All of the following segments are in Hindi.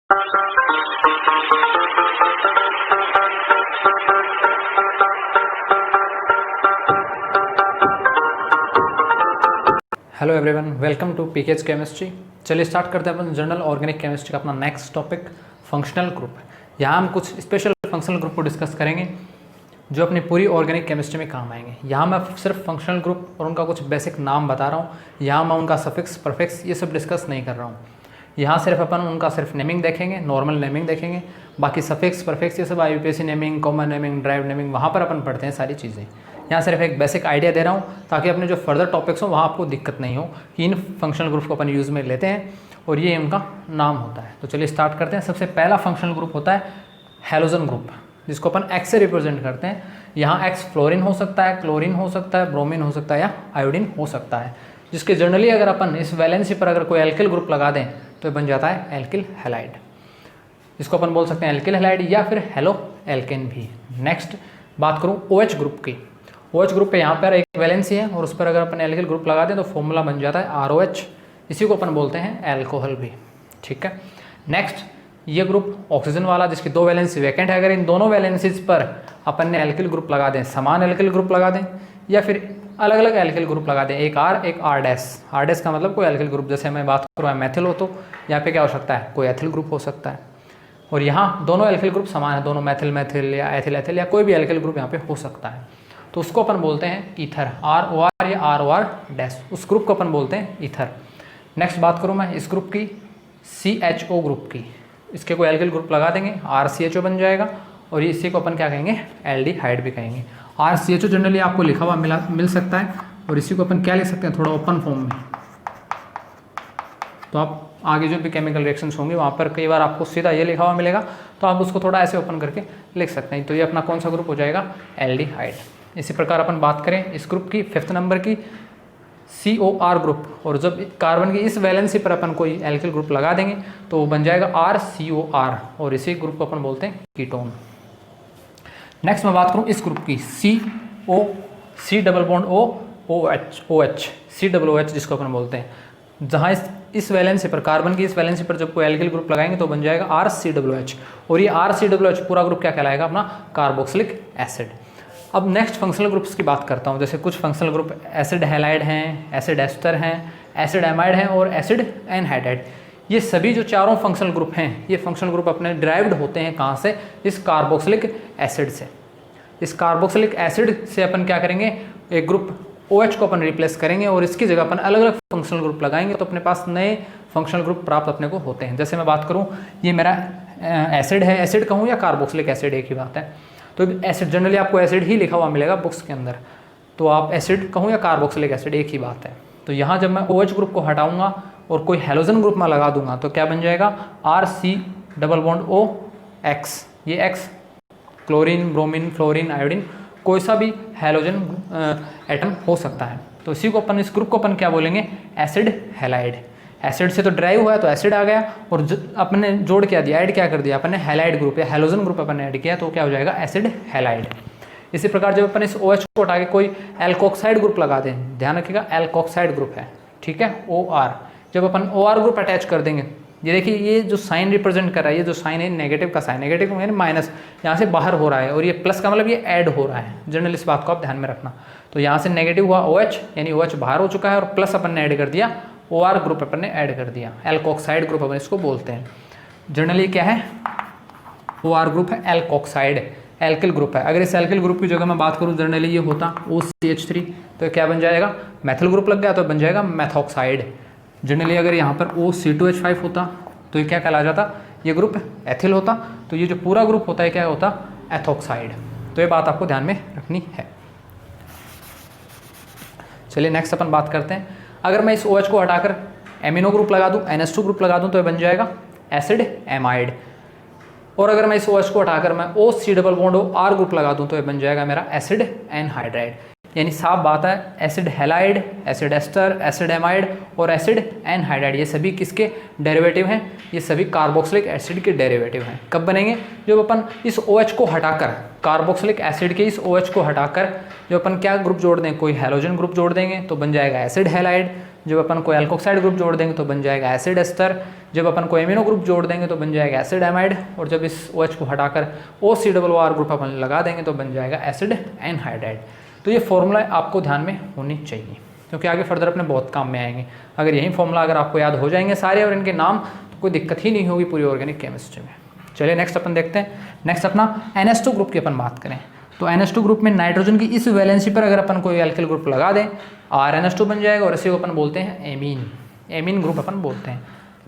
Hello everyone, welcome to PK's chemistry. चलिए स्टार्ट करते हैं अपन जनरल ऑर्गेनिक केमिस्ट्री का अपना नेक्स्ट टॉपिक फंक्शनल ग्रुप। यहाँ हम कुछ स्पेशल फंक्शनल ग्रुप को डिस्कस करेंगे जो अपनी पूरी ऑर्गेनिक केमिस्ट्री में काम आएंगे। यहाँ मैं सिर्फ फंक्शनल ग्रुप और उनका कुछ बेसिक नाम बता रहा हूँ। यहाँ मैं उनका सफिक्स परफिक्स ये सब डिस्कस नहीं कर रहा हूँ। यहाँ सिर्फ अपन उनका सिर्फ नेमिंग देखेंगे, नॉर्मल नेमिंग देखेंगे। बाकी सफिक्स परफिक्स ये सब IUPAC naming, common naming, drive naming वहाँ पर अपन पढ़ते हैं सारी चीज़ें। यहाँ सिर्फ एक बेसिक आइडिया दे रहा हूँ ताकि अपने जो फर्दर टॉपिक्स हो वहाँ आपको दिक्कत नहीं हो कि इन फंक्शनल ग्रुप को अपन यूज़ में लेते हैं और ये इनका नाम होता है। तो चलिए स्टार्ट करते हैं। सबसे पहला फंक्शनल ग्रुप होता है हैलोजन ग्रुप, जिसको अपन X से रिप्रेजेंट करते हैं। यहाँ X फ्लोरीन हो सकता है, क्लोरीन हो सकता है, ब्रोमीन हो सकता है या आयोडीन हो सकता है, जिसके जनरली अगर अपन इस वैलेंसी पर अगर कोई एल्किल ग्रुप लगा दें तो बन जाता है एल्किल हैलाइड, जिसको अपन बोल सकते हैं एल्किल हैलाइड या फिर हेलो एल्केन भी। नेक्स्ट बात करूँ OH ग्रुप की। OH ग्रुप पे यहाँ पर एक वैलेंसी है और उस पर अगर अपन एल्किल ग्रुप लगा दें तो फॉर्मूला बन जाता है ROH, इसी को अपन बोलते हैं एल्कोहल भी। ठीक है। नेक्स्ट ये ग्रुप ऑक्सीजन वाला जिसकी दो वैलेंसी वैकेंट है, अगर इन दोनों वैलेंसीज पर अपन ने एल्किल ग्रुप लगा दें, समान एल्किल ग्रुप लगा दें या फिर अलग अलग एल्किल ग्रुप लगा दें, एक R एक R डैश का मतलब कोई एल्किल ग्रुप, जैसे मैं बात करूँ मैथिल हो तो यहाँ पे क्या हो सकता है, कोई एथिल ग्रुप हो सकता है। और यहाँ दोनों एल्किल ग्रुप समान है, दोनों मैथिल मैथिल या एथिल एथिल या कोई भी एल्किल ग्रुप यहाँ पे हो सकता है, तो उसको अपन बोलते हैं ईथर, ROR या ROR डैश, उस ग्रुप को अपन बोलते हैं ईथर। नेक्स्ट बात करूँ मैं इस ग्रुप की CHO ग्रुप की, इसके कोई एल्किल ग्रुप लगा देंगे RCHO बन जाएगा और ये इसी को अपन क्या कहेंगे, एल्डिहाइड भी कहेंगे। RCHO जनरली आपको लिखा हुआ मिल सकता है और इसी को अपन क्या लिख सकते हैं, थोड़ा ओपन फॉर्म में। तो आप आगे जो भी केमिकल रिएक्शंस होंगे वहाँ पर कई बार आपको सीधा ये लिखा हुआ मिलेगा, तो आप उसको थोड़ा ऐसे ओपन करके लिख सकते हैं। तो ये अपना कौन सा ग्रुप हो जाएगा, एल्डिहाइड। इसी प्रकार अपन बात करें इस ग्रुप की 5th नंबर की COR ग्रुप, और जब कार्बन की इस वैलेंसी पर अपन कोई एल्किल ग्रुप लगा देंगे तो वो बन जाएगा RCOR और इसी ग्रुप को अपन बोलते हैं कीटोन। नेक्स्ट मैं बात करूँ इस ग्रुप की C double bond OH COOH जिसको अपन बोलते हैं, जहाँ इस वैलेंसी पर कार्बन की इस वैलेंसी पर जब कोई एल्किल ग्रुप लगाएंगे तो बन जाएगा RCOOH और ये RCOOH पूरा ग्रुप क्या कहलाएगा, अपना कार्बोक्सिलिक एसिड। अब नेक्स्ट फंक्शनल ग्रुप्स की बात करता हूँ। जैसे कुछ फंक्शनल ग्रुप एसिड हैलाइड हैं, एसिड एस्टर हैं, एसिड एमाइड हैं और एसिड एनहाइड्राइड। ये सभी जो चारों फंक्शनल ग्रुप हैं, ये फंक्शनल ग्रुप अपने डिराइव्ड होते हैं कहाँ से, इस कार्बोक्सिलिक एसिड से। इस कार्बोक्सिलिक एसिड से अपन क्या करेंगे, एक ग्रुप OH को अपन रिप्लेस करेंगे और इसकी जगह अपन अलग अलग फंक्शनल ग्रुप लगाएंगे तो अपने पास नए फंक्शनल ग्रुप प्राप्त अपने को होते हैं। जैसे मैं बात करूँ ये मेरा एसिड है, एसिड कहूँ या कार्बोक्सिलिक एसिड एक ही बात है, तो एसिड जनरली आपको एसिड ही लिखा हुआ मिलेगा बुक्स के अंदर, तो आप एसिड कहूँ या कार्बोक्सिलिक एसिड एक ही बात है। तो यहाँ जब मैं OH ग्रुप को हटाऊंगा और कोई हैलोजन ग्रुप में लगा दूंगा तो क्या बन जाएगा, RC डबल बॉन्ड OX, ये X chlorine, bromine, fluorine, iodine, कोई सा भी हैलोजन एटम हो सकता है। तो इसी को अपन, इस ग्रुप को अपन क्या बोलेंगे, एसिड हैलाइड। एसिड से तो ड्राइव हुआ है तो एसिड आ गया और अपने जोड़ क्या दिया, ऐड क्या कर दिया अपन ने, हैलाइड ग्रुप या हैलोजन ग्रुप अपन ने ऐड किया तो क्या हो जाएगा, एसिड हैलाइड। इसी प्रकार जब अपन इस OH को हटा के कोई एल्कोक्साइड ग्रुप लगा दें, ध्यान रखिएगा एल्कोक्साइड ग्रुप है, ठीक है, OR, जब अपन OR ग्रुप अटैच कर देंगे, ये देखिए ये जो साइन रिप्रेजेंट कर रहा है, ये जो साइन है नेगेटिव का साइन, नेगेटिव यानी माइनस, यहाँ से बाहर हो रहा है और ये प्लस का मतलब ये ऐड हो रहा है। जनरली इस बात को आप ध्यान में रखना। तो यहाँ से नेगेटिव हुआ OH यानी OH बाहर हो चुका है और प्लस अपन ने ऐड कर दिया, OR ग्रुप अपन ने ऐड कर दिया, एल्कोक्साइड ग्रुप अपन इसको बोलते हैं। जनरली क्या है, OR ग्रुप है एल्कोक्साइड, एल्किल ग्रुप है। अगर इस एल्किल ग्रुप की जगह मैं बात करूँ जनरली ये होता OCH3 तो क्या बन जाएगा, मैथिल ग्रुप लग गया तो बन जाएगा मैथोक्साइड। जनरली अगर यहाँ पर OC2H5 होता तो ये क्या कहला जाता, ये ग्रुप एथिल होता, तो ये जो पूरा ग्रुप होता है क्या होता, एथोक्साइड। तो ये बात आपको ध्यान में रखनी है। चलिए नेक्स्ट अपन बात करते हैं। अगर मैं इस OH को हटाकर एमिनो ग्रुप लगा दूं, NH2 ग्रुप लगा दूं तो ये बन जाएगा एसिड एमाइड। और अगर मैं इस OH को हटाकर मैं OC double bond OR group लगा दूं तो ये बन जाएगा मेरा एसिड एनहाइड्राइड। यानी साफ बात है, acid halide, acid ester, acid amide और एसिड एनहाइड्राइड ये सभी किसके डेरिवेटिव हैं, ये सभी कार्बोक्सिलिक एसिड के डेरिवेटिव हैं। कब बनेंगे, जब अपन इस OH को हटाकर, कार्बोक्सिलिक एसिड के इस OH को हटाकर जो अपन क्या ग्रुप जोड़ दें, कोई हैलोजन ग्रुप जोड़ देंगे तो बन जाएगा एसिड हैलाइड। जब अपन को एल्कोक्साइड ग्रुप जोड़ देंगे तो बन जाएगा एसिड एस्टर, जब अपन को एमिनो ग्रुप जोड़ देंगे तो बन जाएगा एसिड एमाइड, और जब इस OH को हटाकर OCR ग्रुप अपन लगा देंगे तो बन जाएगा एसिड एनहाइड्राइड। तो ये फॉर्मूला आपको ध्यान में होनी चाहिए, क्योंकि आगे फर्दर अपने बहुत काम में आएंगे। अगर यही फॉर्मूला अगर आपको याद हो जाएंगे सारे और इनके नाम, तो कोई दिक्कत ही नहीं होगी पूरी ऑर्गेनिक केमिस्ट्री में। चलिए नेक्स्ट अपन देखते हैं। नेक्स्ट अपना NH2 ग्रुप की अपन बात करें तो NH2 ग्रुप में नाइट्रोजन की इस वैलेंसी पर अगर अपन कोई एल्किल ग्रुप लगा दें RNH2 बन जाएगा, और इसी को अपन बोलते हैं एमीन ग्रुप अपन बोलते हैं।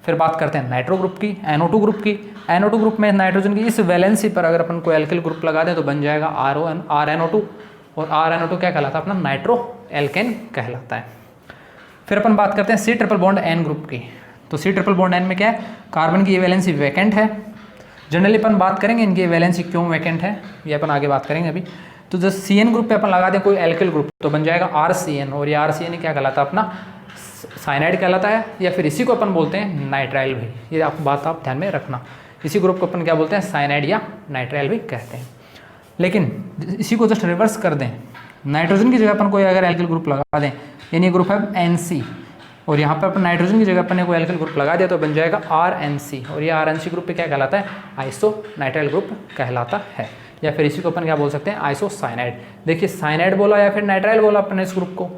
फिर बात करते हैं नाइट्रो ग्रुप की, NO2 ग्रुप की। NO2 ग्रुप में नाइट्रोजन की इस वैलेंसी पर अगर अपन कोई एल्किल ग्रुप लगा दें तो बन जाएगा RNO2, और RNO2 क्या कहलाता है अपना नाइट्रो एल्केन कहलाता है। फिर अपन बात करते हैं C triple bond N group की। तो C ट्रिपल बॉन्ड N में क्या है, कार्बन की ये वैलेंसी वैकेंट है। जनरली अपन बात करेंगे इनकी वैलेंसी क्यों वैकेंट है, ये अपन आगे बात करेंगे अभी। तो जब CN ग्रुप पे अपन लगा दें कोई एल्किल ग्रुप तो बन जाएगा RCN, और ये RCN क्या कहलाता है अपना साइनाइड कहलाता है, या फिर इसी को अपन बोलते हैं नाइट्राइल भी। ये बात आप ध्यान में रखना, इसी ग्रुप को अपन क्या बोलते हैं, साइनाइड या नाइट्राइल भी कहते हैं। लेकिन इसी को जस्ट रिवर्स कर दें, नाइट्रोजन की जगह अपन कोई अगर एल्किल ग्रुप लगा दें, यानी ग्रुप है NC, और यहाँ पर अपन नाइट्रोजन की जगह अपन ने कोई एल्किल ग्रुप लगा दिया तो बन जाएगा RNC, और ये RNC ग्रुप पे क्या कहलाता है, आइसो नाइट्राइल ग्रुप कहलाता है, या फिर इसी को अपन क्या बोल सकते हैं, आइसो साइनाइड। देखिए साइनाइड बोला या फिर नाइट्राइल बोला अपन ने इस ग्रुप को,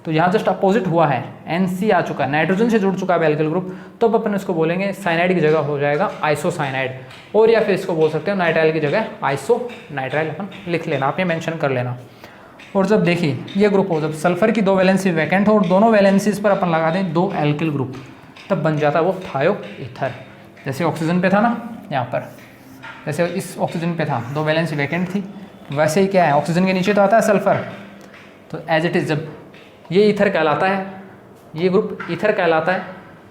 तो यहाँ जस्ट अपोजिट हुआ है, NC आ चुका है, नाइट्रोजन से जुड़ चुका है एल्किल ग्रुप, तो अब अपन इसको बोलेंगे साइनाइड की जगह हो जाएगा आइसो साइनाइड, और या फिर इसको बोल सकते हो नाइट्राइल की जगह आइसो नाइट्राइल अपन लिख लेना, आप ये मेंशन कर लेना। और जब देखिए ये ग्रुप हो, जब सल्फर की दो वैलेंसी वैकेंट हो और दोनों वैलेंसीज पर अपन लगा दें दो एल्किल ग्रुप, तब बन जाता है वो थायो ईथर। जैसे ऑक्सीजन पे था ना, यहाँ पर जैसे इस ऑक्सीजन पे था दो वैलेंसी वैकेंट थी, वैसे ही क्या है ऑक्सीजन के नीचे तो आता है सल्फर, तो एज इट इज़ जब ये ईथर कहलाता है, ये ग्रुप ईथर कहलाता है,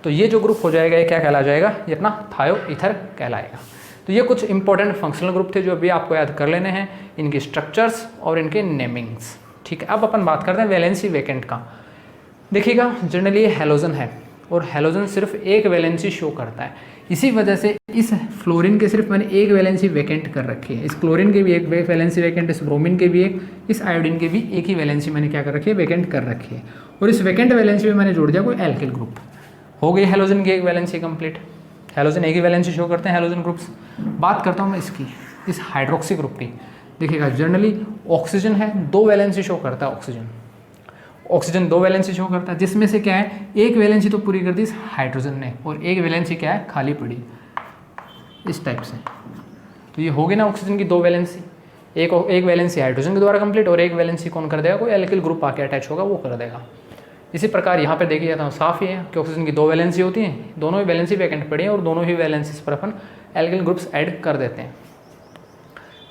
तो ये जो ग्रुप हो जाएगा ये क्या कहला जाएगा, ये अपना थायो ईथर कहलाएगा। तो ये कुछ इंपॉर्टेंट फंक्शनल ग्रुप थे जो अभी आपको याद कर लेने हैं, इनके स्ट्रक्चर्स और इनके नेमिंग्स। ठीक है, अब अपन बात करते हैं वैलेंसी वैकेंट का। देखिएगा जनरली ये हैलोजन है और हैलोजन सिर्फ एक वैलेंसी शो करता है, इसी वजह से इस फ्लोरीन के सिर्फ मैंने एक वैलेंसी वैकेंट कर रखी है, इस क्लोरीन के भी एक वैलेंसी वैकेंट, इस ब्रोमीन के भी एक, इस आयोडीन के भी एक ही वैलेंसी मैंने क्या कर रखी है, वैकेंट कर रखी है, और इस वैकेंट वैलेंसी में मैंने जोड़ दिया कोई एल्किल ग्रुप, हो गई हैलोजन की एक वैलेंसी कंप्लीट। हैलोजन एक ही वैलेंसी शो करते हैं हैलोजन ग्रुप्स। बात करता हूँ मैं इसकी, इस हाइड्रोक्सी ग्रुप की। देखिएगा जनरली ऑक्सीजन है, दो वैलेंसी शो करता है ऑक्सीजन दो वैलेंसी शो करता है, जिसमें से क्या है एक वैलेंसी तो पूरी कर दी इस हाइड्रोजन ने और एक वैलेंसी क्या है खाली पड़ी इस टाइप से। तो ये हो गई ना ऑक्सीजन की दो वैलेंसी, एक वैलेंसी हाइड्रोजन के द्वारा कंप्लीट और एक वैलेंसी कौन कर देगा, कोई एल्किल ग्रुप आके अटैच होगा वो कर देगा। इसी प्रकार यहाँ पे देखिए जाता हूँ साफ ही है कि ऑक्सीजन की दो वैलेंसी होती हैं, दोनों ही वैलेंसी वैकेंट पड़ी है और दोनों ही वैलेंसीज पर अपन एल्किल ग्रुप्स ऐड कर देते हैं।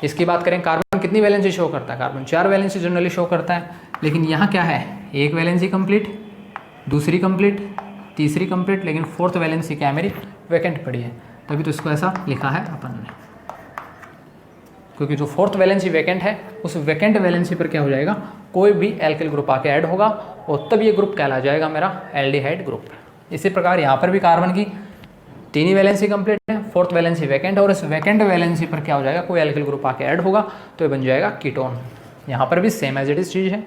इसकी बात करें कार्बन कितनी वैलेंसी शो करता है, कार्बन 4 वैलेंसी जनरली शो करता है, लेकिन यहाँ क्या है एक वैलेंसी कंप्लीट, दूसरी कंप्लीट, तीसरी कंप्लीट, लेकिन फोर्थ वैलेंसी क्या है मेरी वैकेंट पड़ी है, तभी तो इसको ऐसा लिखा है अपन ने, क्योंकि जो फोर्थ वैलेंसी वैकेंट है उस वैकेंट वैलेंसी पर क्या हो जाएगा कोई भी एल्किल ग्रुप आके ऐड होगा और तब ये ग्रुप कहला जाएगा मेरा एल्डिहाइड ग्रुप। इसी प्रकार यहाँ पर भी कार्बन की 3 ही वैलेंसी कंप्लीट है, फोर्थ वैलेंसी वैकेंट है और इस वैकेंट वैलेंसी पर क्या हो जाएगा कोई एल्किल ग्रुप आके ऐड होगा तो ये बन जाएगा कीटोन। यहाँ पर भी सेम एज इट इज चीज़ है।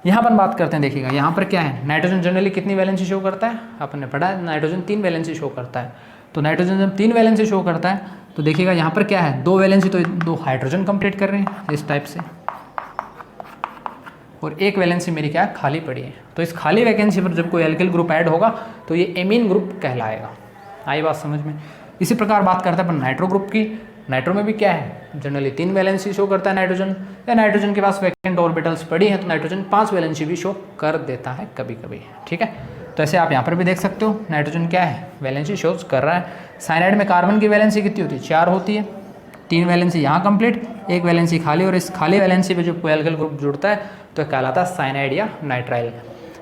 यहाँ पर बात करते हैं, देखिएगा यहाँ पर क्या है, नाइट्रोजन जनरली कितनी वैलेंसी शो करता है, अपन ने पढ़ा है नाइट्रोजन 3 वैलेंसी शो करता है। तो नाइट्रोजन जब 3 वैलेंसी शो करता है तो देखिएगा यहाँ पर क्या है 2 वैलेंसी तो 2 हाइड्रोजन कंप्लीट कर रहे हैं इस टाइप से, और एक वैलेंसी मेरी क्या है खाली पड़ी है। तो इस खाली वैकेंसी पर जब कोई एल्किल ग्रुप ऐड होगा तो ये एमीन ग्रुप कहलाएगा। आई बात समझ में। इसी प्रकार बात करते हैं अपन नाइट्रो ग्रुप की। नाइट्रो में भी क्या है जनरली 3 वैलेंसी शो करता है नाइट्रोजन, या नाइट्रोजन के पास वैकेंट ऑर्बिटल्स पड़ी है तो नाइट्रोजन 5 वैलेंसी भी शो कर देता है कभी कभी। ठीक है, तो ऐसे आप यहाँ पर भी देख सकते हो नाइट्रोजन क्या है वैलेंसी शोज कर रहा है। साइनाइड में कार्बन की वैलेंसी कितनी होती है 4 होती है, 3 वैलेंसी यहाँ कंप्लीट, एक वैलेंसी खाली, और इस खाली वैलेंसी पे जब कोई एल्किल ग्रुप जुड़ता है तो कहलाता है साइनाइड या नाइट्राइल।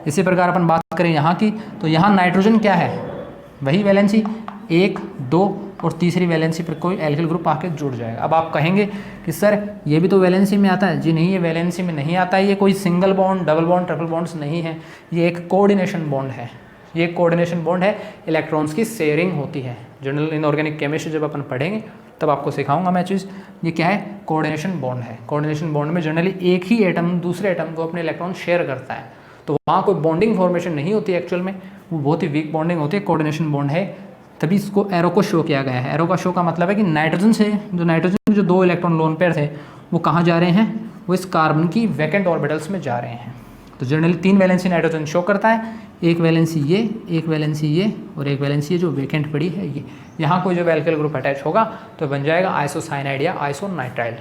इसी प्रकार अपन बात करें यहाँ की, तो यहाँ नाइट्रोजन क्या है वही वैलेंसी 1, 2 और तीसरी वैलेंसी पर कोई एल्किल ग्रुप आके जुड़ जाएगा। अब आप कहेंगे कि सर ये भी तो वैलेंसी में आता है। जी नहीं, ये वैलेंसी में नहीं आता है, ये कोई single bond, double bond, triple bonds नहीं है, ये एक कोऑर्डिनेशन बॉन्ड है। ये एक कोऑर्डिनेशन बॉन्ड है, इलेक्ट्रॉन्स की शेयरिंग होती है। जनरल इनऑर्गेनिक केमिस्ट्री जब अपन पढ़ेंगे तब आपको सिखाऊंगा मैं चीज़, ये क्या है कोऑर्डिनेशन बॉन्ड है। कोऑर्डिनेशन बॉन्ड में जनरली एक ही एटम दूसरे एटम को अपने इलेक्ट्रॉन शेयर करता है। तो वहाँ कोई बॉन्डिंग फॉर्मेशन नहीं होती एक्चुअल में, वो बहुत ही वीक बॉन्डिंग होती है, कोऑर्डिनेशन बॉन्ड है, तभी इसको एरो को शो किया गया है। एरो का शो का मतलब है कि नाइट्रोजन से जो 2 इलेक्ट्रॉन लोन पेयर थे वो कहाँ जा रहे हैं, वो इस कार्बन की वैकेंट ऑर्बिटल्स में जा रहे हैं। तो जनरली 3 वैलेंसी नाइट्रोजन शो करता है, एक वैलेंसी ये, एक वैलेंसी ये और एक वैलेंसी ये जो वैकेंट पड़ी है ये। यहाँ कोई जब एल्किल ग्रुप अटैच होगा तो बन जाएगा आइसोसाइनाइड या आइसोनाइट्राइल।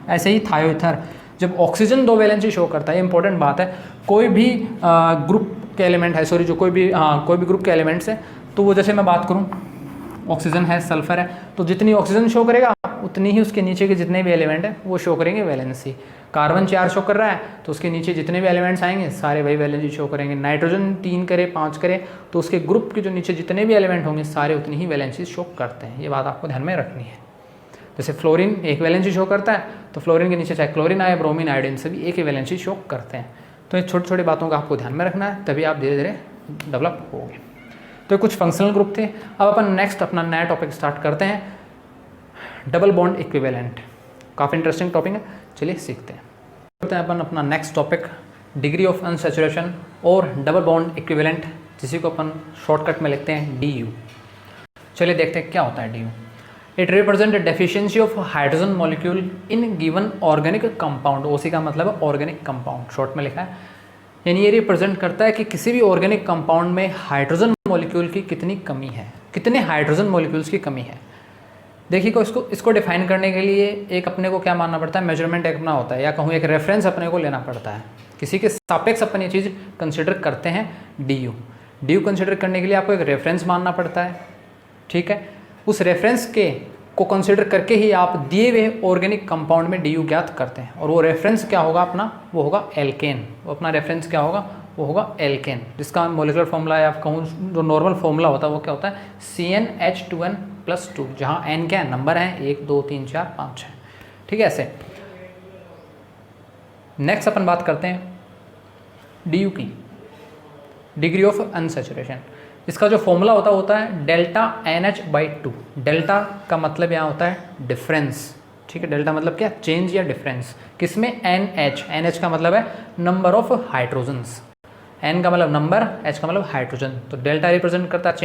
ऐसे ही थायोईथर जब ऑक्सीजन 2 वैलेंसी शो करता है, इंपॉर्टेंट बात है, कोई भी ग्रुप के एलिमेंट है, सॉरी जो कोई भी ग्रुप के एलिमेंट्स है, तो वो जैसे मैं बात करूँ ऑक्सीजन है, सल्फर है, तो जितनी ऑक्सीजन शो करेगा उतनी ही उसके नीचे के जितने भी एलिमेंट हैं वो शो करेंगे वैलेंसी। कार्बन 4 शो कर रहा है तो उसके नीचे जितने भी एलिमेंट्स आएंगे सारे वही वैलेंसी शो करेंगे। नाइट्रोजन 3 करे 5 करे तो उसके ग्रुप के जो नीचे जितने भी एलिमेंट होंगे सारे उतनी ही वैलेंसी शो करते हैं। ये बात आपको ध्यान में रखनी है। जैसे फ्लोरीन 1 वैलेंसी शो करता है तो फ्लोरीन के नीचे चाहे क्लोरीन आए, ब्रोमीन, आयोडीन सभी एक ही वैलेंसी शो करते हैं। तो ये छोटी छोटी बातों का आपको ध्यान में रखना है, तभी आप धीरे धीरे डेवलप होगे। तो कुछ फंक्शनल ग्रुप थे। अब अपन नेक्स्ट अपना नया टॉपिक स्टार्ट करते हैं, डबल बॉन्ड इक्विवेलेंट। काफ़ी इंटरेस्टिंग टॉपिक है, चलिए सीखते हैं। करते हैं अपन अपना next topic, degree of unsaturation और डबल बॉन्ड इक्विवेलेंट, जिसी को अपन शॉर्टकट में लिखते हैं DU। चलिए देखते हैं क्या होता है DU। It represent deficiency of hydrogen molecule in given organic compound. OC का मतलब है ऑर्गेनिक कंपाउंड, शॉर्ट में लिखा है। यानी ये रिप्रेजेंट करता है कि किसी भी ऑर्गेनिक कंपाउंड में हाइड्रोजन मॉलिक्यूल की कितनी कमी है, कितने हाइड्रोजन मॉलिक्यूल्स की कमी है। देखिए को इसको डिफाइन करने के लिए एक अपने को क्या मानना पड़ता है, मेजरमेंट एक अपना होता है, या कहूँ एक रेफरेंस अपने को लेना पड़ता है। किसी के सापेक्ष अपन ये चीज़ कंसिडर करते हैं DU कंसिडर करने के लिए आपको एक रेफरेंस मानना पड़ता है, ठीक है। उस रेफरेंस को कंसिडर करके ही आप दिए हुए ऑर्गेनिक कंपाउंड में DU ज्ञात करते हैं। और वो रेफरेंस क्या होगा अपना, वो होगा एल्केन। वो अपना रेफरेंस क्या होगा, वो होगा एल्केन, जिसका मोलिकुलर फॉर्मूला है, आप कहूँ जो नॉर्मल फॉर्मूला होता है वो क्या होता है, CnH2n+2, जहाँ n क्या है, नंबर है 1 2 3 4 5 है, ठीक है। ऐसे नेक्स्ट अपन बात करते हैं DU की, डिग्री ऑफ अनसैचुरेशन। इसका जो फॉर्मूला होता है डेल्टा NH/2। डेल्टा का मतलब यहाँ होता है डिफरेंस, ठीक है। डेल्टा मतलब क्या, चेंज या डिफरेंस, किसमें, NH का मतलब है नंबर ऑफ हाइड्रोजन्स, N का मतलब नंबर, H का मतलब हाइड्रोजन। तो डेल्टा रिप्रेजेंट करता है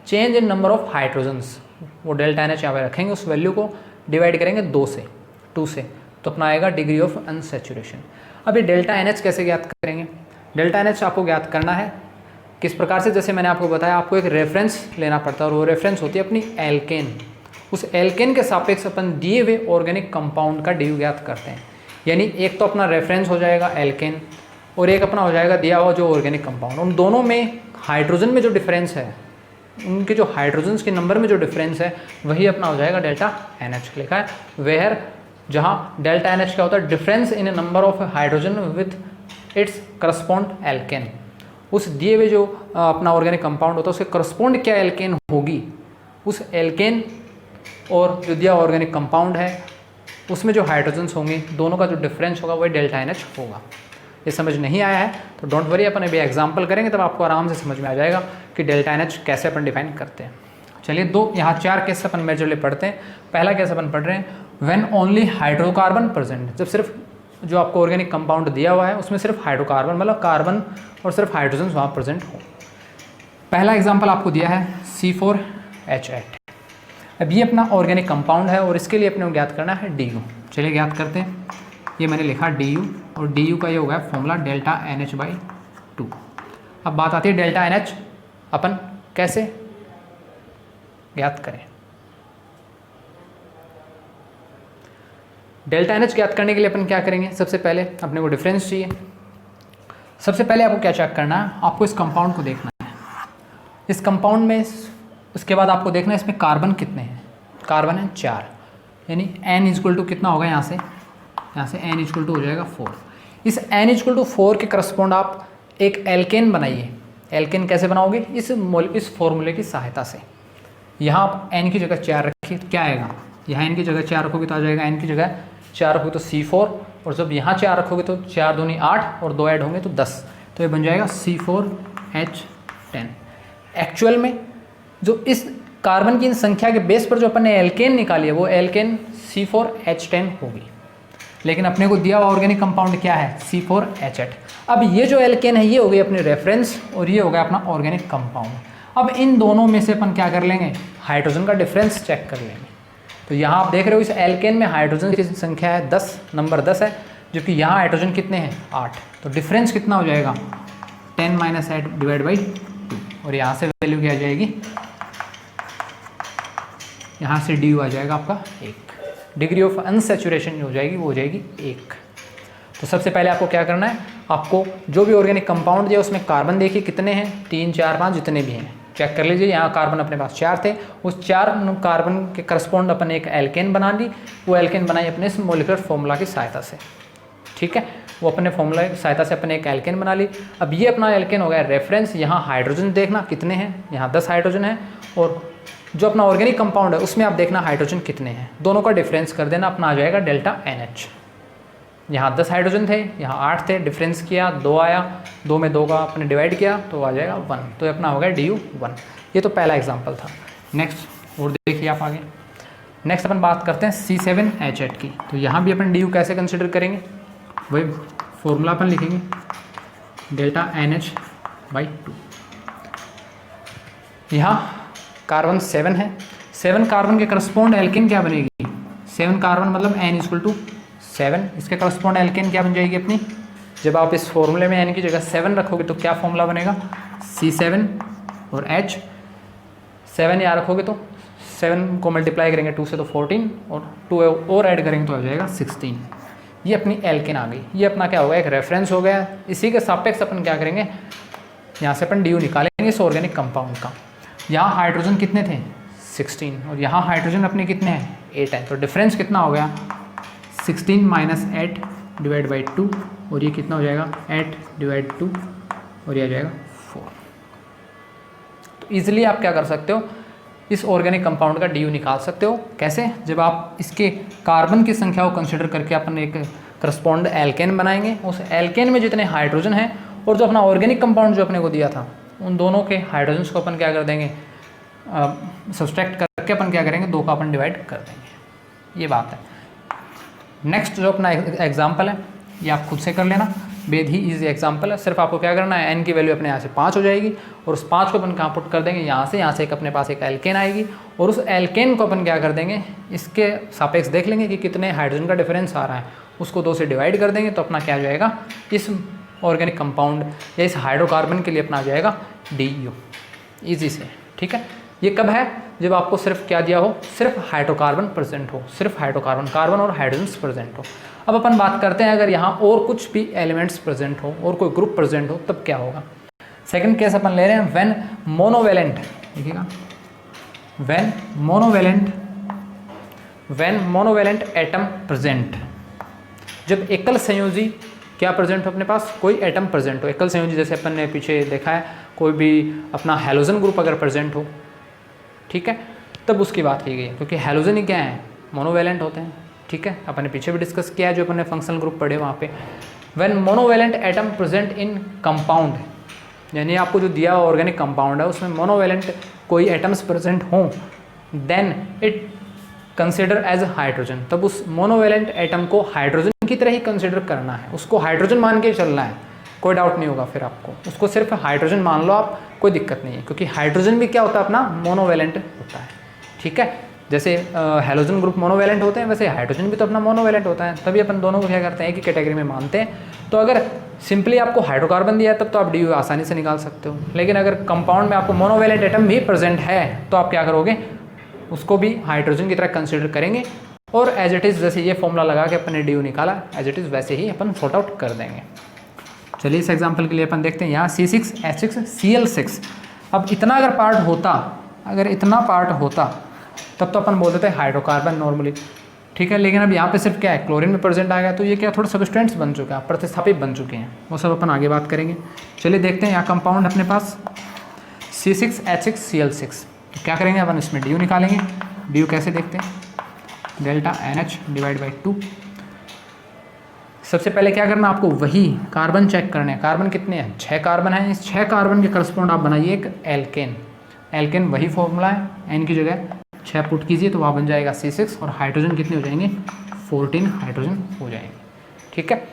change in number of hydrogens. वो डेल्टा NH यहाँ पे रखेंगे, उस वैल्यू को डिवाइड करेंगे 2 से, तो अपना आएगा डिग्री ऑफ अनसैचुरेशन। अब ये डेल्टा NH कैसे ज्ञात करेंगे, डेल्टा NH आपको ज्ञात करना है किस प्रकार से, जैसे मैंने आपको बताया, आपको एक रेफरेंस लेना पड़ता है और वो रेफरेंस होती है अपनी एल्केन। उस एल्केन के सापेक्ष अपन दिए हुए ऑर्गेनिक कंपाउंड का DU ज्ञात करते हैं। यानी एक तो अपना रेफरेंस हो जाएगा एल्केन और एक अपना हो जाएगा दिया हुआ जो ऑर्गेनिक कंपाउंड। उन दोनों में हाइड्रोजन में जो डिफरेंस है, उनके जो हाइड्रोजन्स के नंबर में जो डिफरेंस है, वही अपना हो जाएगा डेल्टा NH। लिखा है वेयर, जहाँ डेल्टा NH क्या होता है, difference in number of hydrogen with its correspond alkane. उस दिए हुए जो अपना ऑर्गेनिक कंपाउंड होता है उसके करस्पॉन्ड क्या एल्केन होगी, उस एल्केन और जो दिया ऑर्गेनिक कंपाउंड है उसमें जो हाइड्रोजन्स होंगे, दोनों का जो डिफरेंस होगा वही डेल्टा NH होगा। ये समझ नहीं आया है तो डोंट वरी, अपन अभी एग्जांपल करेंगे तब आपको आराम से समझ में आ जाएगा कि डेल्टा NH कैसे अपन डिफाइन करते हैं। चलिए यहाँ 4 केस अपन मेजरली पढ़ते हैं। पहला केस अपन पढ़ रहे हैं, व्हेन ओनली हाइड्रोकार्बन प्रेजेंट। जब सिर्फ जो आपको ऑर्गेनिक कंपाउंड दिया हुआ है उसमें सिर्फ हाइड्रोकार्बन मतलब कार्बन और सिर्फ हाइड्रोजन वहाँ प्रेजेंट हो। पहला एग्जाम्पल आपको दिया है C4H8। अब ये अपना ऑर्गेनिक कंपाउंड है और इसके लिए अपने को ज्ञात करना है DU। चलिए ज्ञात करते हैं। ये मैंने लिखा DU और DU का ये होगा फॉर्मूला डेल्टा NH/2। अब बात आती है डेल्टा NH अपन कैसे ज्ञात करें। डेल्टा NH ज्ञात करने के लिए अपन क्या करेंगे, सबसे पहले अपने को डिफरेंस चाहिए। सबसे पहले आपको क्या चेक करना है, आपको इस कंपाउंड को देखना है। इस कंपाउंड में उसके बाद आपको देखना है इसमें कार्बन कितने हैं। कार्बन है 4, यानी N = कितना होगा, यहाँ से N = हो जाएगा 4। इस N = 4 के करस्पॉन्ड आप एक एल्केन बनाइए। एल्केन कैसे बनाओगे, इस फॉर्मूले की सहायता से। यहाँ आप N की जगह 4 रखिए तो क्या आएगा, यहाँ N की जगह 4 रखोगे तो आ जाएगा, N की जगह 4 रखोगे तो C4, और जब यहाँ 4 रखोगे तो 4 दूनी 8 और 2 ऐड होंगे तो 10, तो ये बन जाएगा C4H10। एक्चुअल में जो इस कार्बन की इन संख्या के बेस पर जो अपन ने एल्केन निकाली है वो एल्केन C4H10 होगी। लेकिन अपने को दिया हुआ ऑर्गेनिक कंपाउंड क्या है, C4H8। अब ये जो एल्केन है ये हो गई अपनी रेफरेंस और ये हो गया अपना ऑर्गेनिक कंपाउंड। अब इन दोनों में से अपन क्या कर लेंगे, हाइड्रोजन का डिफरेंस चेक कर लेंगे। तो यहाँ आप देख रहे हो इस एल्केन में हाइड्रोजन की संख्या है 10, नंबर 10 है, जबकि यहाँ हाइड्रोजन कितने हैं 8। तो डिफरेंस कितना हो जाएगा 10 - 8 डिवाइड बाई 2 और यहाँ से वैल्यू क्या आ जाएगी, यहाँ से डी आ जाएगा आपका 1। डिग्री ऑफ अनसैचुरेशन हो जाएगी वो हो जाएगी 1। तो सबसे पहले आपको क्या करना है, आपको जो भी ऑर्गेनिक कंपाउंड दिया उसमें कार्बन देखिए कितने हैं, 3 4 5 जितने भी हैं चेक कर लीजिए। यहाँ कार्बन अपने पास 4 थे, उस 4 कार्बन के करस्पॉन्ड अपन एक एल्केन बना ली, वो एल्केन बनाई अपने इस मॉलिक्यूलर फॉर्मूला की सहायता से, ठीक है। वो अपने फॉर्मूला की सहायता से अपने एक एल्केन बना ली। अब ये अपना एल्केन हो गया रेफरेंस। यहाँ हाइड्रोजन देखना कितने हैं, यहाँ 10 हाइड्रोजन है, और जो अपना ऑर्गेनिक कंपाउंड है उसमें आप देखना हाइड्रोजन कितने हैं, दोनों का डिफरेंस कर देना, अपना आ जाएगा डेल्टा NH। यहाँ 10 हाइड्रोजन थे, यहाँ 8 थे, डिफरेंस किया 2 आया, 2 में 2 का अपने डिवाइड किया तो आ जाएगा 1, तो अपना हो गया DU1। ये तो पहला एग्जाम्पल था। नेक्स्ट और देखिए आप आगे, नेक्स्ट अपन बात करते हैं C7H8 की। तो यहाँ भी अपन DU कैसे कंसिडर करेंगे, वही फॉर्मूला अपन लिखेंगे डेल्टा NH/2। यहाँ कार्बन 7 है, 7 कार्बन के करस्पॉन्ड एल्केन क्या बनेगी, 7 कार्बन मतलब N=7, इसके करस्पॉन्ड एल्केन क्या बन जाएगी अपनी, जब आप इस फॉर्मूले में N की जगह 7 रखोगे तो क्या फॉर्मूला बनेगा, C7 और H, 7 यहाँ रखोगे तो 7 को मल्टीप्लाई करेंगे 2 से तो 14 और 2 और ऐड करेंगे तो आ जाएगा 16। ये अपनी एल्केन आ गई। ये अपना क्या होगा, एक रेफरेंस हो गया। इसी के सापेक्ष अपन क्या करेंगे, यहाँ से अपन DU निकालेंगे इस ऑर्गेनिक कंपाउंड का। यहाँ हाइड्रोजन कितने थे 16 और यहाँ हाइड्रोजन अपने कितने हैं 8 है, तो डिफरेंस कितना हो गया 16 - 8 डिवाइड बाई 2 और ये कितना हो जाएगा 8 डिवाइड 2 और ये आ जाएगा 4। तो ईजिली आप क्या कर सकते हो, इस ऑर्गेनिक कंपाउंड का DU निकाल सकते हो। कैसे, जब आप इसके कार्बन की संख्या को कंसिडर करके अपन एक करस्पॉन्ड एल्केन बनाएंगे, उस एल्केन में जितने हाइड्रोजन हैं और जो अपना ऑर्गेनिक कंपाउंड जो अपने को दिया था उन दोनों के हाइड्रोजन्स को अपन क्या कर देंगे, सब्सट्रैक्ट करके अपन क्या करेंगे 2 का अपन डिवाइड कर देंगे। ये बात है। नेक्स्ट जो अपना एग्जाम्पल है ये आप खुद से कर लेना, बेहद ही ईजी एग्जाम्पल है। सिर्फ आपको क्या करना है, N की वैल्यू अपने यहाँ से 5 हो जाएगी और उस 5 को अपन कहाँ पुट कर देंगे, यहाँ से एक अपने पास एक एल्केन आएगी और उस एल्केन को अपन क्या कर देंगे, इसके सापेक्ष देख लेंगे कि कितने हाइड्रोजन का डिफरेंस आ रहा है, उसको 2 से डिवाइड कर देंगे तो अपना क्या आ जाएगा, इस ऑर्गेनिक कंपाउंड या इस हाइड्रोकार्बन के लिए अपना आ जाएगा DU, ईजी से, ठीक है। ये कब है, जब आपको सिर्फ क्या दिया हो, सिर्फ हाइड्रोकार्बन प्रेजेंट हो, सिर्फ हाइड्रोकार्बन, कार्बन और हाइड्रोजन प्रेजेंट हो। अब अपन बात करते हैं अगर यहाँ और कुछ भी एलिमेंट्स प्रेजेंट हो और कोई ग्रुप प्रेजेंट हो तब क्या होगा। सेकंड केस अपन ले रहे हैं व्हेन मोनोवेलेंट, देखिएगा व्हेन मोनोवेलेंट एटम प्रेजेंट, जब एकल संयोजी क्या प्रेजेंट हो अपने पास, कोई एटम प्रेजेंट हो, एकल संयोजी जैसे अपन ने पीछे देखा है, कोई भी अपना हैलोजन ग्रुप अगर प्रेजेंट हो, ठीक है, तब उसकी बात की गई है, क्योंकि हैलोजन ही क्या है, मोनोवेलेंट होते हैं, ठीक है। अपन ने पीछे भी डिस्कस किया है जो अपन ने फंक्शनल ग्रुप पढ़े वहाँ पे। When monovalent atom present in compound, यानी आपको जो दिया हुआ ऑर्गेनिक कंपाउंड है उसमें मोनोवेलेंट कोई एटम्स प्रेजेंट हों, then it consider as hydrogen, तब उस मोनोवेलेंट एटम को हाइड्रोजन की तरह ही कंसिडर करना है, उसको हाइड्रोजन मान के चलना है, कोई डाउट नहीं होगा फिर आपको, उसको सिर्फ हाइड्रोजन मान लो आप, कोई दिक्कत नहीं है, क्योंकि हाइड्रोजन भी क्या होता है अपना मोनोवेलेंट होता है, ठीक है। जैसे हैलोजन ग्रुप मोनोवेलेंट होते हैं वैसे हाइड्रोजन भी तो अपना मोनोवेलेंट होता है, तभी अपन दोनों को क्या करते हैं एक ही कैटेगरी में मानते हैं। तो अगर सिंपली आपको हाइड्रोकार्बन दिया है तब तो आप DU आसानी से निकाल सकते हो, लेकिन अगर कंपाउंड में आपको मोनोवेलेंट एटम भी प्रेजेंट है तो आप क्या करोगे, उसको भी हाइड्रोजन की तरह कंसिडर करेंगे और एज इट इज़ जैसे ये फॉर्मूला लगा के अपन ने DU निकाला, एज इट इज़ वैसे ही अपन सॉर्ट आउट कर देंगे। चलिए इस एग्जाम्पल के लिए अपन देखते हैं, यहाँ C6H6Cl6। अब इतना अगर पार्ट होता, अगर इतना पार्ट होता तब तो अपन बोल देते हैं हाइड्रोकार्बन नॉर्मली, ठीक है, लेकिन अब यहाँ पे सिर्फ क्या है, क्लोरीन में प्रेजेंट आ गया, तो ये क्या थोड़े सब्सटेंट्स बन चुके हैं, प्रतिस्थापित बन चुके हैं, वो सब अपन आगे बात करेंगे। चलिए देखते हैं यहाँ कंपाउंड अपने पास C6H6Cl6, तो क्या करेंगे अपन, इसमें DU निकालेंगे। DU कैसे देखते हैं, डेल्टा NH डिवाइड बाई 2। सबसे पहले क्या करना आपको, वही कार्बन चेक करने हैं, कार्बन कितने हैं, 6 कार्बन है, इस 6 कार्बन के करस्पॉन्ड आप बनाइए एक एल्केन, एल्केन वही फॉर्मूला है, N की जगह 6 पुट कीजिए तो वहाँ बन जाएगा C6 और हाइड्रोजन कितने हो जाएंगे 14 हाइड्रोजन हो जाएंगे। ठीक है,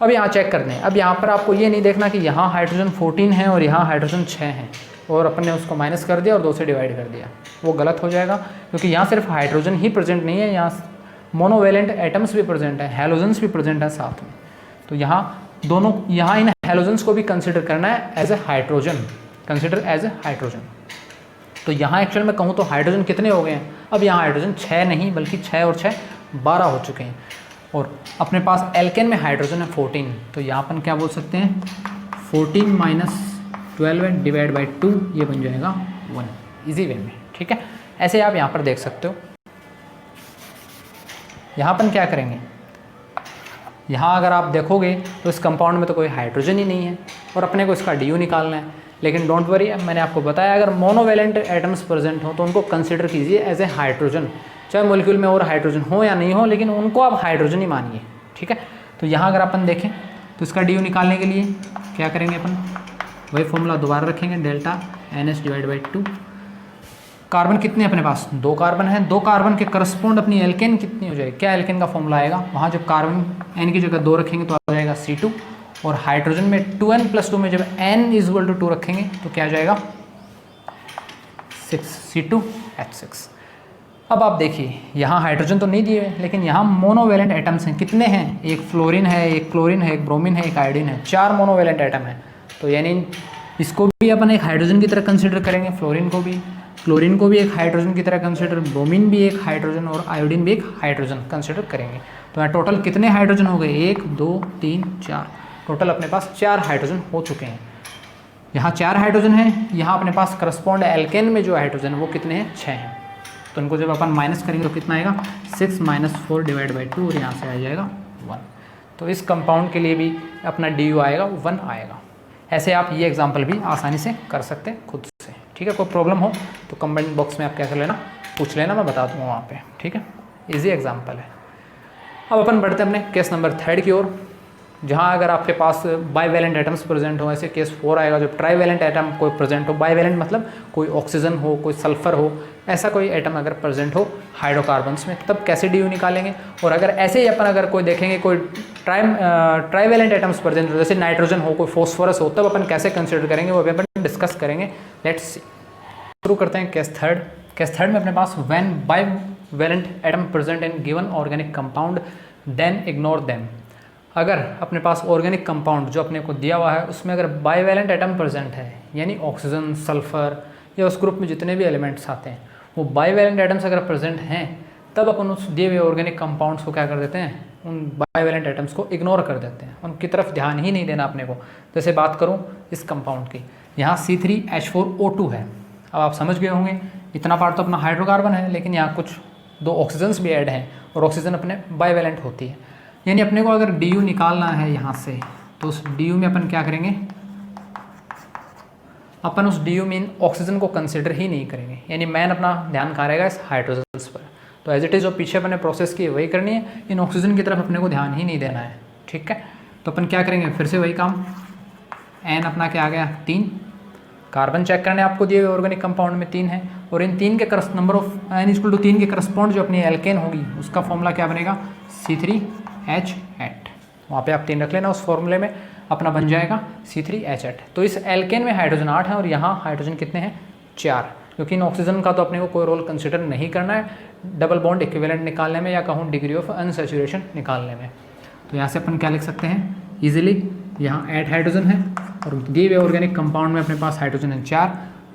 अब यहाँ चेक करते हैं। अब यहाँ पर आपको ये नहीं देखना कि यहाँ हाइड्रोजन 14 है और यहाँ हाइड्रोजन 6 हैं और अपन ने उसको माइनस कर दिया और 2 से डिवाइड कर दिया, वो गलत हो जाएगा, क्योंकि यहाँ सिर्फ हाइड्रोजन ही प्रेजेंट नहीं है, यहाँ मोनोवेलेंट एटम्स भी प्रेजेंट है, हैलोजन्स भी प्रेजेंट है साथ में। तो यहाँ इन हैलोजन्स को भी कंसिडर करना है as a hydrogen, consider as a hydrogen. तो यहाँ एक्चुअल में कहूँ तो हाइड्रोजन कितने हो गए हैं, अब यहाँ हाइड्रोजन 6 नहीं बल्कि 6 और 6 12 हो चुके हैं। और अपने पास एल्केन में हाइड्रोजन है 14, तो यहाँ अपन क्या बोल सकते हैं 14 माइनस 12 डिवाइड बाई 2, ये बन जाएगा 1 इजी वे में। ठीक है, ऐसे आप यहाँ पर देख सकते हो। यहाँ अपन क्या करेंगे, यहाँ अगर आप देखोगे तो इस कंपाउंड में तो कोई हाइड्रोजन ही नहीं है और अपने को इसका DU निकालना है। लेकिन डोंट वरी, मैंने आपको बताया अगर मोनोवेलेंट एटम्स प्रेजेंट हो तो उनको कंसिडर कीजिए एज ए हाइड्रोजन, चाहे मॉलिक्यूल में और हाइड्रोजन हो या नहीं हो, लेकिन उनको आप हाइड्रोजन ही मानिए। ठीक है, तो यहाँ अगर अपन देखें तो इसका DU निकालने के लिए क्या करेंगे अपन, वही फॉर्मूला दोबारा रखेंगे, delta NH divide by 2। Carbon कितने अपने पास, 2 कार्बन है, 2 कार्बन के करस्पॉन्ड अपनी एल्केन कितनी हो जाएगी, क्या एल्केन का फॉर्मूला आएगा, वहाँ जब कार्बन N की जगह 2 रखेंगे तो आ जाएगा C2, और हाइड्रोजन में 2N + 2 में जब N = 2 रखेंगे तो क्या आ जाएगा 6 C2H6। अब आप देखिए यहाँ हाइड्रोजन तो नहीं दिए हुए, लेकिन यहाँ मोनोवेलेंट एटम्स हैं, कितने हैं, एक फ्लोरीन है, एक क्लोरीन है, एक ब्रोमीन है, एक आयोडीन है, 4 मोनोवेलेंट एटम है। तो यानी इसको भी अपन एक हाइड्रोजन की तरह कंसिडर करेंगे, फ्लोरीन को भी, क्लोरीन को भी एक हाइड्रोजन की तरह कंसिडर, ब्रोमीन भी एक हाइड्रोजन और आयोडीन भी एक हाइड्रोजन कंसिडर करेंगे। तो यहाँ टोटल कितने हाइड्रोजन हो गए, 1 2 3 4, टोटल अपने पास 4 हाइड्रोजन हो चुके हैं। यहाँ 4 हाइड्रोजन हैं, यहाँ अपने पास करस्पॉन्ड एल्केन में जो हाइड्रोजन है वो कितने हैं, 6 हैं। तो इनको जब अपन माइनस करेंगे तो कितना आएगा 6 - 4 डिवाइड बाई 2 और यहाँ से आ जाएगा 1। तो इस कंपाउंड के लिए भी अपना DU आएगा 1 आएगा। ऐसे आप ये एग्जाम्पल भी आसानी से कर सकते हैं खुद से। ठीक है, कोई प्रॉब्लम हो तो कमेंट बॉक्स में आप क्या कर लेना, पूछ लेना, मैं बता दूँगा वहाँ पे। ठीक है, ईजी एग्जाम्पल है। अब अपन बढ़ते हैं अपने केस नंबर 3 की ओर, जहाँ अगर आपके पास बाईवेलेंट एटम्स प्रेजेंट हो, ऐसे केस 4 आएगा जब ट्राईवेलेंट एटम कोई प्रेजेंट हो। बाईवेलेंट मतलब कोई ऑक्सीजन हो, कोई सल्फर हो, ऐसा कोई एटम अगर प्रेजेंट हो हाइड्रोकार्बन्स में, तब कैसे DU निकालेंगे। और अगर ऐसे ही अपन अगर कोई देखेंगे कोई ट्राईवेलेंट एटम्स प्रेजेंट हो, जैसे नाइट्रोजन हो, कोई फॉस्फोरस हो, तब अपन कैसे कंसिडर करेंगे वो भी अपन डिस्कस करेंगे। लेट्स सी, शुरू करते हैं केस 3। केस 3 में अपने पास when bivalent atom present in given organic compound then ignore them. अगर अपने पास ऑर्गेनिक कंपाउंड जो अपने को दिया हुआ है उसमें अगर बाईवेलेंट एटम प्रेजेंट है, यानी ऑक्सीजन, सल्फर या उस ग्रुप में जितने भी एलिमेंट्स आते हैं वो बाईवेलेंट एटम्स अगर प्रेजेंट हैं, तब अपन उस दिए हुए ऑर्गेनिक कंपाउंड्स को क्या कर देते हैं, उन बाईवेलेंट एटम्स को इग्नोर कर देते हैं, उनकी तरफ ध्यान ही नहीं देना अपने को। जैसे बात करूँ इस कंपाउंड की, यहाँ C3H4O2 है। अब आप समझ गए होंगे इतना पार्ट तो अपना हाइड्रोकार्बन है, लेकिन यहाँ कुछ 2 ऑक्सीजन्स भी ऐड हैं और ऑक्सीजन अपने बाईवेलेंट होती है। यानी अपने को अगर DU निकालना है यहाँ से, तो उस DU में अपन क्या करेंगे, अपन उस DU में इन ऑक्सीजन को कंसिडर ही नहीं करेंगे। यानी मैन अपना ध्यान कहाँ रहेगा, इस हाइड्रोजन्स पर। तो एज इट इज़ जो पीछे अपने प्रोसेस की वही करनी है, इन ऑक्सीजन की तरफ अपने को ध्यान ही नहीं देना है। ठीक है, तो अपन क्या करेंगे, फिर से वही काम, N अपना क्या आ गया 3, कार्बन चेक करने आपको दिए हुए ऑर्गेनिक कंपाउंड में 3 है, और इन 3 के नंबर ऑफ N = 3 के करस्पॉन्ड जो अपनी एल्केन होगी उसका फॉर्मूला क्या बनेगा C3H8। वहाँ पे आप 3 रख लेना, उस फॉर्मूले में अपना बन जाएगा C3H8। तो इस एल्केन में हाइड्रोजन 8 है और यहाँ हाइड्रोजन कितने हैं 4, क्योंकि इन ऑक्सीजन का तो अपने को कोई रोल कंसिडर नहीं करना है डबल बॉन्ड इक्विवेलेंट निकालने में या कहूँ डिग्री ऑफ अनसैचुरेशन निकालने में। तो यहाँ से अपन क्या लिख सकते हैं ईजिली, यहाँ 8 हाइड्रोजन है और दिए हुए ऑर्गेनिक कंपाउंड में अपने पास हाइड्रोजन है 4,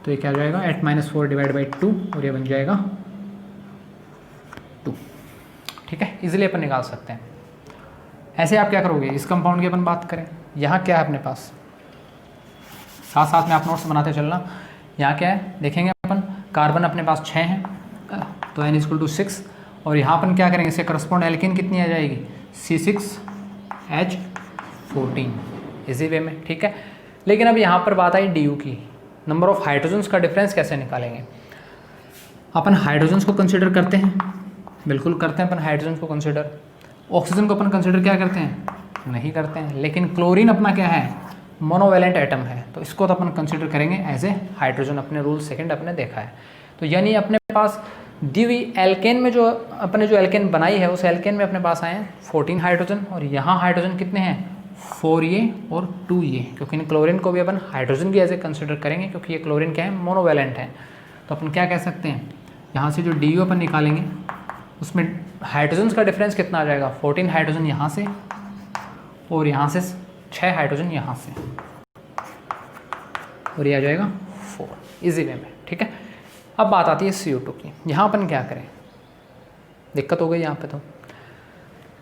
तो ये क्या हो जाएगा 8 - 4 डिवाइड बाई 2 और ये बन जाएगा 2। ठीक है, इजीली अपन निकाल सकते हैं। ऐसे आप क्या करोगे, इस कंपाउंड की अपन बात करें, यहाँ क्या है अपने पास, साथ साथ में आप नोट्स बनाते चलना। यहाँ क्या है देखेंगे अपन, कार्बन अपने पास 6 हैं तो N = 6, और यहाँ अपन क्या करेंगे, इससे करस्पॉन्ड एल्केन कितनी आ जाएगी C6H14 इसी वे में। ठीक है, लेकिन अब यहाँ पर बात आई DU की, नंबर ऑफ हाइड्रोजन्स का डिफरेंस कैसे निकालेंगे। अपन हाइड्रोजन्स को कंसिडर करते हैं, बिल्कुल करते हैं अपन हाइड्रोजन को कंसिडर। ऑक्सीजन को अपन कंसिडर क्या करते हैं, नहीं करते हैं। लेकिन क्लोरीन अपना क्या है, मोनोवेलेंट एटम है, तो इसको तो अपन कंसिडर करेंगे एज ए हाइड्रोजन, अपने रूल सेकंड अपने देखा है। तो यानी अपने पास दी हुई एल्केन में जो अपने जो एल्केन बनाई है उस एल्केन में अपने पास आए हैं 14 हाइड्रोजन, और यहाँ हाइड्रोजन कितने हैं 4 ये और 2 ये, क्योंकि इन क्लोरीन को भी अपन हाइड्रोजन की ऐसे कंसिडर करेंगे क्योंकि ये क्लोरीन क्या है मोनोवैलेंट है। तो अपन क्या कह सकते हैं, यहाँ से जो DU अपन निकालेंगे उसमें हाइड्रोजन का डिफरेंस कितना आ जाएगा 14 हाइड्रोजन यहाँ से और यहाँ से 6 हाइड्रोजन यहाँ से, और ये आ जाएगा 4 इजी वे में। ठीक है, अब बात आती है CO2 की। यहाँ अपन क्या करें, दिक्कत हो गई यहाँ पे, तो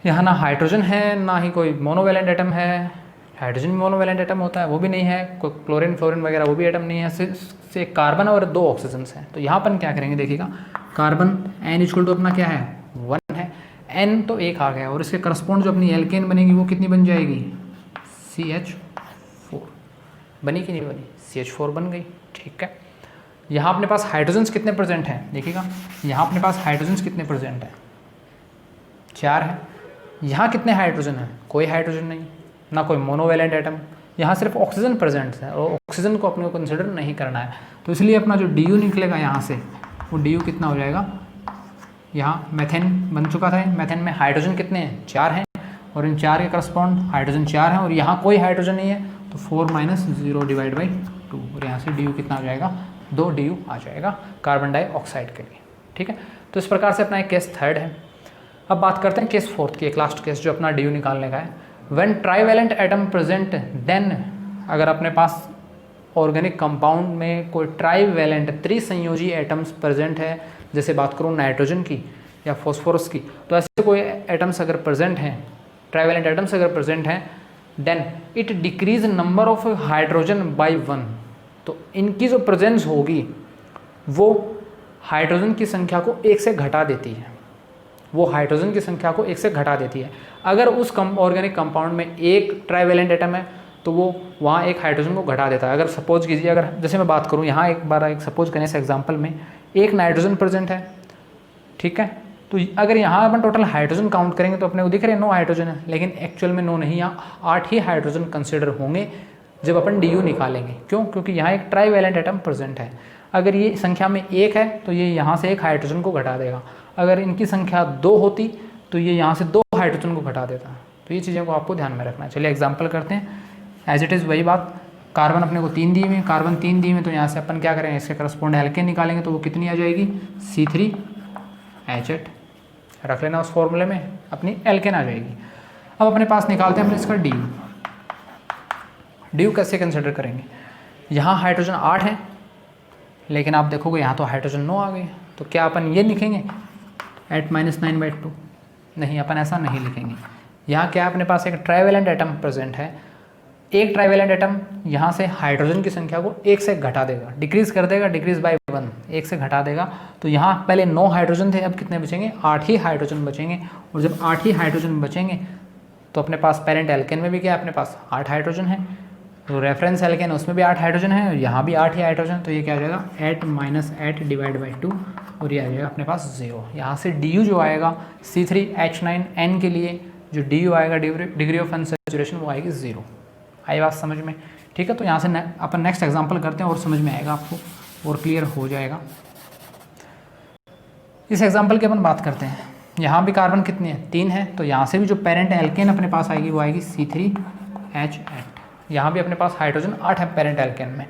यहाँ ना हाइड्रोजन है ना ही कोई मोनोवैलेंट एटम है, हाइड्रोजन भी मोनोवैलेंट एटम होता है वो भी नहीं है, कोई क्लोरीन फ्लोरीन वगैरह वो भी एटम नहीं है, सिर्फ एक कार्बन और 2 ऑक्सीजन हैं। तो यहाँ अपन क्या करेंगे, देखिएगा कार्बन N = अपना क्या है 1 है, N तो 1 आ गया, और इसके करस्पॉन्ड जो अपनी एल्केन बनेगी वो कितनी बन जाएगी CH4 बनी कि नहीं बनी, CH4 बन गई। ठीक है, यहाँ अपने पास हाइड्रोजन्स कितने प्रेजेंट हैं, देखिएगा यहाँ अपने पास हाइड्रोजन्स कितने प्रेजेंट हैं 4 है। यहाँ कितने हाइड्रोजन हैं, कोई हाइड्रोजन नहीं, ना कोई मोनोवैलेंट एटम, यहाँ सिर्फ ऑक्सीजन प्रेजेंट है और ऑक्सीजन को अपने को कंसिडर नहीं करना है। तो इसलिए अपना जो DU निकलेगा यहाँ से वो DU कितना हो जाएगा, यहाँ मेथेन बन चुका था, मेथेन में हाइड्रोजन कितने हैं 4 हैं, और इन 4 के करस्पॉन्ड हाइड्रोजन 4 हैं, और यहाँ कोई हाइड्रोजन नहीं है तो 4 - 0/2, और यहाँ से DU कितना आ जाएगा 2 DU आ जाएगा कार्बन डाइऑक्साइड के लिए। ठीक है, तो इस प्रकार से अपना एक केस 3 है। अब बात करते हैं केस 4 की, एक लास्ट केस जो अपना DU निकालने का है। When trivalent atom present then, अगर अपने पास ऑर्गेनिक कंपाउंड में कोई ट्राइवैलेंट त्रिसंयोजी एटम्स प्रेजेंट है, जैसे बात करूँ नाइट्रोजन की या फॉस्फोरस की, तो ऐसे कोई एटम्स अगर प्रेजेंट हैं, ट्राइवैलेंट एटम्स अगर प्रेजेंट हैं, then it decrease number of hydrogen by 1। तो इनकी जो प्रेजेंस होगी वो हाइड्रोजन की संख्या को 1 से घटा देती है, वो हाइड्रोजन की संख्या को 1 से घटा देती है। अगर उस ऑर्गेनिक कंपाउंड में एक ट्राइवैलेंट एटम है तो वो वहाँ एक हाइड्रोजन को घटा देता है। अगर सपोज कीजिए, अगर जैसे मैं बात करूँ यहाँ एक बार एक सपोज करने से एग्जांपल में एक नाइट्रोजन प्रेजेंट है, ठीक है, तो अगर यहाँ अपन टोटल हाइड्रोजन काउंट करेंगे तो अपने को दिख रहे हैं 9 हाइड्रोजन है, लेकिन एक्चुअल में 9 नहीं, यहाँ 8 ही हाइड्रोजन कंसिडर होंगे जब अपन DU निकालेंगे। क्यों, क्योंकि यहाँ एक ट्राइवैलेंट एटम प्रेजेंट है। अगर ये संख्या में 1 है तो ये यहाँ से एक हाइड्रोजन को घटा देगा, अगर इनकी संख्या 2 होती तो ये यहाँ से 2 हाइड्रोजन को घटा देता। तो ये चीज़ों को आपको ध्यान में रखना है। चलिए एग्जाम्पल करते हैं, एज इट इज़ वही बात, कार्बन अपने को 3 दी हुई है, कार्बन 3 दी हुई है, तो यहाँ से अपन क्या करेंगे, इसके करस्पॉन्ड एल्केन निकालेंगे तो वो कितनी आ जाएगी C3H8, रख लेना उस फॉर्मूले में, अपनी एल्केन आ जाएगी। अब अपने पास निकालते हैं अपने इसका DU कैसे कंसिडर करेंगे, यहाँ हाइड्रोजन 8 है, लेकिन आप देखोगे यहाँ तो हाइड्रोजन 9 आ गए, तो क्या अपन ये लिखेंगे at -9/2, नहीं, अपन ऐसा नहीं लिखेंगे। यहाँ क्या अपने पास एक ट्राइवैलेंट एटम प्रेजेंट है, एक ट्राइवैलेंट एटम यहाँ से हाइड्रोजन की संख्या को 1 से घटा देगा, डिक्रीज कर देगा, डिक्रीज बाय 1, 1 से घटा देगा। तो यहाँ पहले 9 हाइड्रोजन थे, अब कितने बचेंगे 8 ही हाइड्रोजन बचेंगे, और जब 8 ही हाइड्रोजन बचेंगे तो अपने पास पेरेंट एल्केन में भी क्या है, अपने पास 8 हाइड्रोजन है, तो रेफरेंस एल्केन उसमें भी 8 हाइड्रोजन है, और यहाँ भी 8 ही हाइड्रोजन, तो ये क्या हो जाएगा 8 - 8/2, और ये आ जाएगा अपने पास 0। यहाँ से DU जो आएगा C3H9N के लिए जो DU आएगा, डिग्री ऑफ अनसैचुरेशन, वो आएगी 0। आई बात समझ में, ठीक है। तो यहाँ से अपन नेक्स्ट एग्जांपल करते हैं और समझ में आएगा आपको और क्लियर हो जाएगा। इस एग्जांपल की अपन बात करते हैं, यहाँ भी कार्बन कितने हैं 3 है, तो यहाँ से भी जो पेरेंट एल्केन अपने पास आएगी वो आएगी C3H8। यहाँ भी अपने पास हाइड्रोजन 8 है पेरेंट एल्केन में।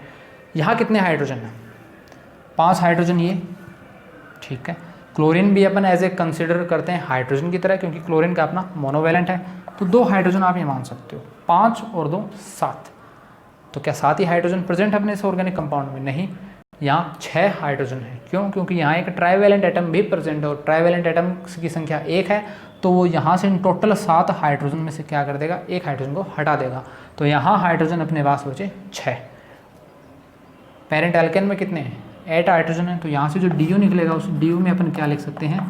यहाँ कितने हाइड्रोजन हैं 5 हाइड्रोजन ये, ठीक है। क्लोरीन भी अपन एज ए कंसिडर करते हैं हाइड्रोजन की तरह, क्योंकि क्लोरीन का अपना मोनोवैलेंट है, तो 2 हाइड्रोजन आप ये मान सकते हो, 5 और 2 7। तो क्या 7 ही हाइड्रोजन प्रेजेंट है अपने इस ऑर्गेनिक कंपाउंड में, नहीं, यहाँ 6 हाइड्रोजन है। क्यों, क्योंकि यहाँ एक ट्राइवैलेंट एटम भी प्रेजेंट है, और ट्राइवैलेंट एटम की संख्या 1 है, तो वो यहाँ से इन टोटल 7 हाइड्रोजन में से क्या कर देगा, 1 हाइड्रोजन को हटा देगा। तो यहाँ हाइड्रोजन अपने पास बचे 6। पेरेंट एल्केन में कितने हैं 8 हाइड्रोजन है, तो यहाँ से जो DU निकलेगा उस DU में अपन क्या लिख सकते हैं,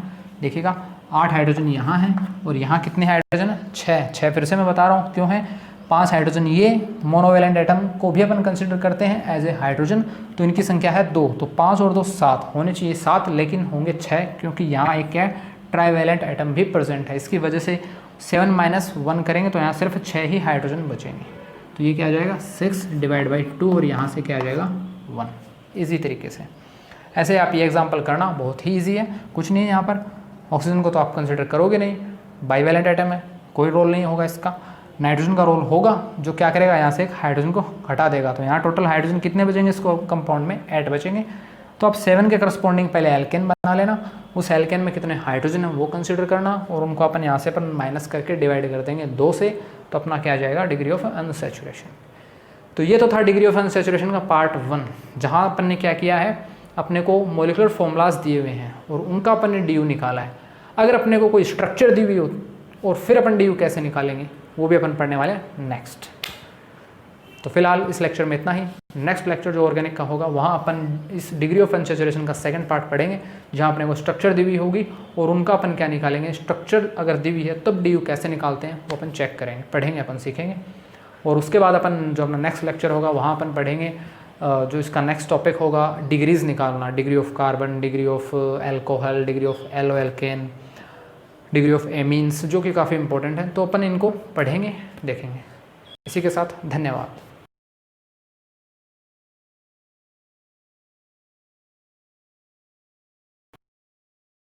देखिएगा 8 हाइड्रोजन यहाँ है, और यहाँ कितने हाइड्रोजन है 6। फिर से मैं बता रहा हूँ क्यों है, 5 हाइड्रोजन ये मोनोवैलेंट एटम को भी अपन कंसिडर करते हैं एज ए हाइड्रोजन, तो इनकी संख्या है 2, तो 5 और 2 7 होने चाहिए 7, लेकिन होंगे 6, क्योंकि यहाँ एक क्या ट्राइवैलेंट एटम भी प्रेजेंट है। इसकी वजह से 7 - 1 करेंगे तो यहाँ सिर्फ 6 ही हाइड्रोजन बचेंगे, तो ये क्या आ जाएगा 6/2, और यहाँ से क्या आ जाएगा 1, इजी तरीके से। ऐसे आप ये एग्जाम्पल करना बहुत ही ईजी है, कुछ नहीं है यहाँ पर। ऑक्सीजन को तो आप कंसिडर करोगे नहीं, बाईवैलेंट एटम है, कोई रोल नहीं होगा इसका। नाइट्रोजन का रोल होगा, जो क्या करेगा, यहाँ से एक हाइड्रोजन को हटा देगा, तो यहाँ टोटल हाइड्रोजन कितने बचेंगे इसको कंपाउंड में, 8 बचेंगे। तो आप 7 के करस्पॉन्डिंग पहले एल्केन बना लेना, उस एल्केन में कितने हाइड्रोजन है वो कंसिडर करना, और उनको अपन यहाँ से अपन माइनस करके डिवाइड कर देंगे 2 से, तो अपना क्या आ जाएगा, डिग्री ऑफ अनसैचुरेशन। तो ये तो था डिग्री ऑफ अनसैचुरेशन का पार्ट 1, जहाँ अपन ने क्या किया है, अपने को मोलिकुलर फॉर्मूलाज दिए हुए हैं और उनका अपन ने डी निकाला है। अगर अपने को कोई स्ट्रक्चर दी हुई हो और फिर अपन डी कैसे निकालेंगे, वो भी अपन पढ़ने वाले हैं नेक्स्ट। तो फिलहाल इस लेक्चर में इतना ही। नेक्स्ट लेक्चर जो ऑर्गेनिक का होगा, वहाँ अपन इस डिग्री ऑफ अनसैचुरेशन का सेकंड पार्ट पढ़ेंगे, जहाँ अपने को स्ट्रक्चर दी हुई होगी और उनका अपन क्या निकालेंगे, स्ट्रक्चर अगर दी हुई है तब डी कैसे निकालते हैं वो अपन चेक करेंगे, पढ़ेंगे, अपन सीखेंगे। और उसके बाद अपन जो अपना नेक्स्ट लेक्चर होगा, वहाँ अपन पढ़ेंगे जो इसका नेक्स्ट टॉपिक होगा, डिग्रीज़ निकालना, degree of carbon, degree of alcohol, degree of halo alkane, degree of amines, जो कि काफ़ी इंपॉर्टेंट है। तो अपन इनको पढ़ेंगे, देखेंगे। इसी के साथ धन्यवाद।